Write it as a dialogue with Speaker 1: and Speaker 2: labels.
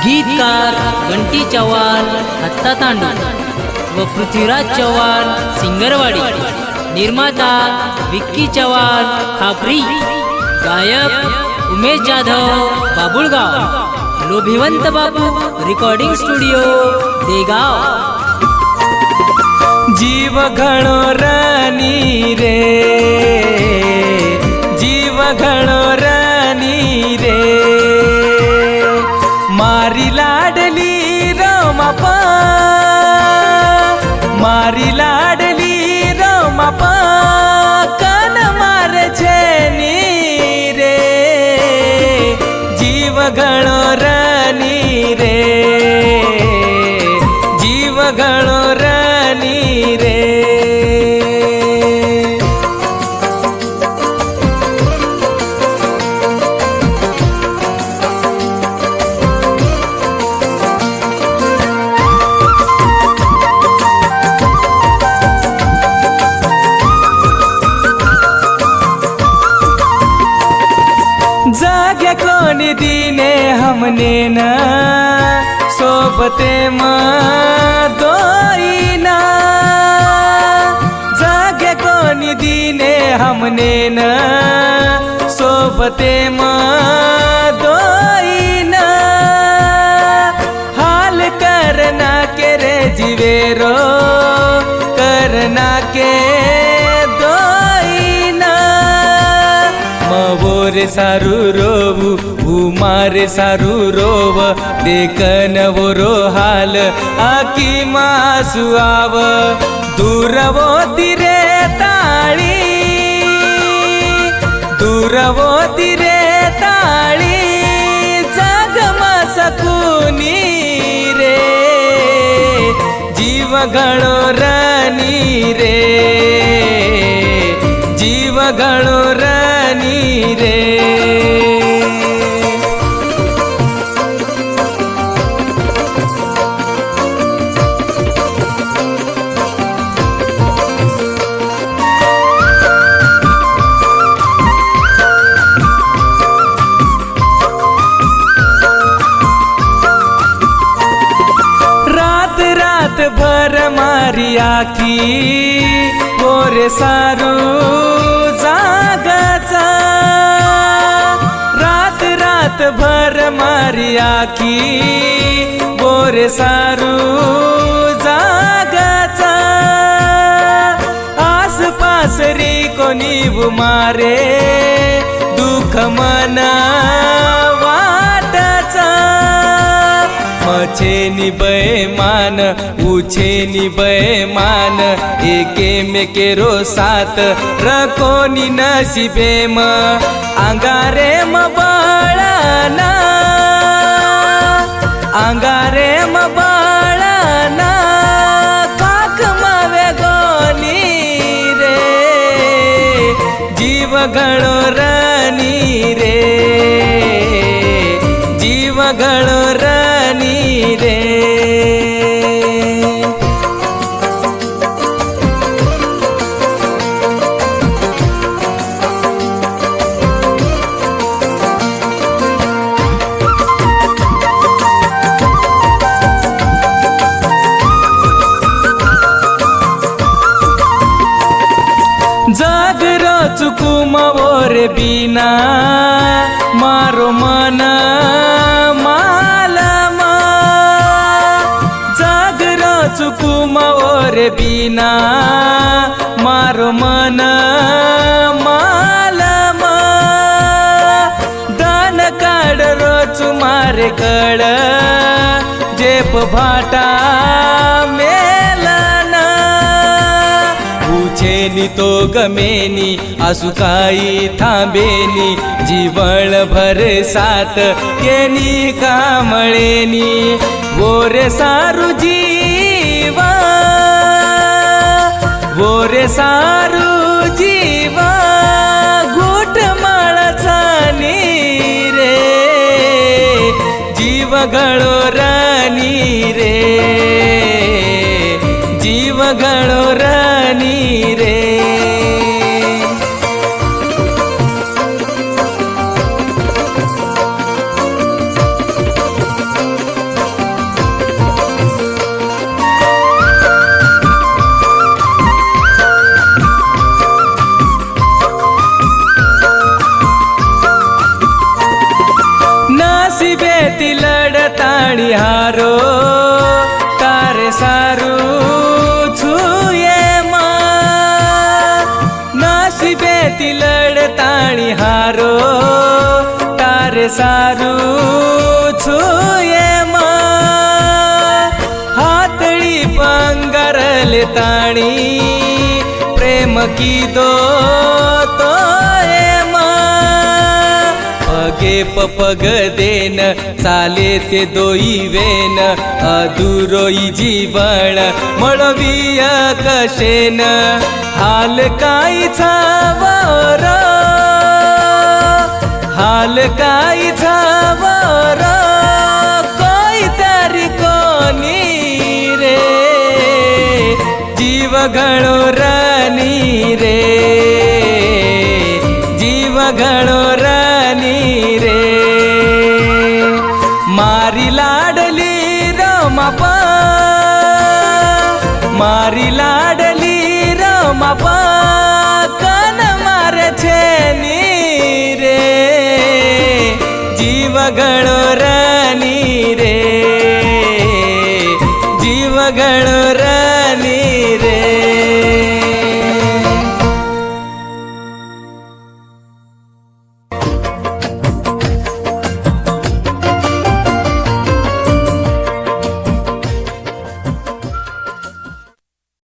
Speaker 1: गीतकार बंटी चव्हाण हत्ता तांडू व पृथ्वीराज चव्हाण सिंगरवाडी। निर्माता विक्की चव्हाण खापरी। गायक उमेश जाधव बाबुळगाव। लोभिवंत बाबू रिकॉर्डिंग स्टुडिओ देगाव।
Speaker 2: जीव घणो रानी रे, जीव घणो रानी रे, मारी लाडली रमापा, मारी लाडली रमापा, कान मार छेनी रे, जीव घणो रानी रे, जीव घणो रानी रे। जागे कोनी दीने हमने न सोबते दोईना, जागे कोनी दीने हमने न सोबते दोईना, हाल करना के रे जीवेरो करना के मोरे सारू रोवू उमारे सारू रोव, देखन वोरो हाल आकी मासू आव, दूरवो तिरे ताळी, दूरवो तिरे ताळी, जगमा सकुनी रे, जीव घणो रानी रे, जीव घणो रानी रे। रात रात भर मारी आखी मोरे सारू जागाचा, रात रात भर मारी आखी मोरे सारू जागाचा, आसपास रे कोणी मारे दुःख मना वाटाचा, मछेनी बैमान उछेनी बैमान, एके मेकेरो साथ रकोनी नसीबेम, अंगारे म बाळाना, अंगारे म बाळाना, काक मावे गोनी रे, जीव घणो रानी रे, जीव घणो रानी रे। जागरो चुकुमवोरे बिना मारो मन मालमा, जागरो चुकुमवोरे बिना मारो मन मालमा, दान काढ रोचु मारे कळ जेप भाटा मेलना, उछेनी तो गमेनी असुकाई थांबेनी, जीवळ भर साथ केनी कामळेनी, वोरे सारू जीवा, वोरे सारू जीवा, घुट माळचानी रे, जीव घणो रानी रे, जीव घणो रानी रे। તાણી હારો તારે સારું છુએ માં નસીબેથી લડતાણી હારો તારે સારું છુએ માં હાથળી પંગર લેતાણી પ્રેમ કીધો તો એમાં પગે પગ દેન ચાલે તે દોઈ વેન અધૂરોઈ જીવન મળવી કશેન હાલ કાંઈ છાવર હાલ કાંઈ છાવર કોઈ તારી કોની રે જીવ ઘણો રાની રે જીવ ઘણો રાની રે મારી લાડલી રમાપા મારી લાડલી રમાપા કન મારે છે ની રે જીવ ઘણો રા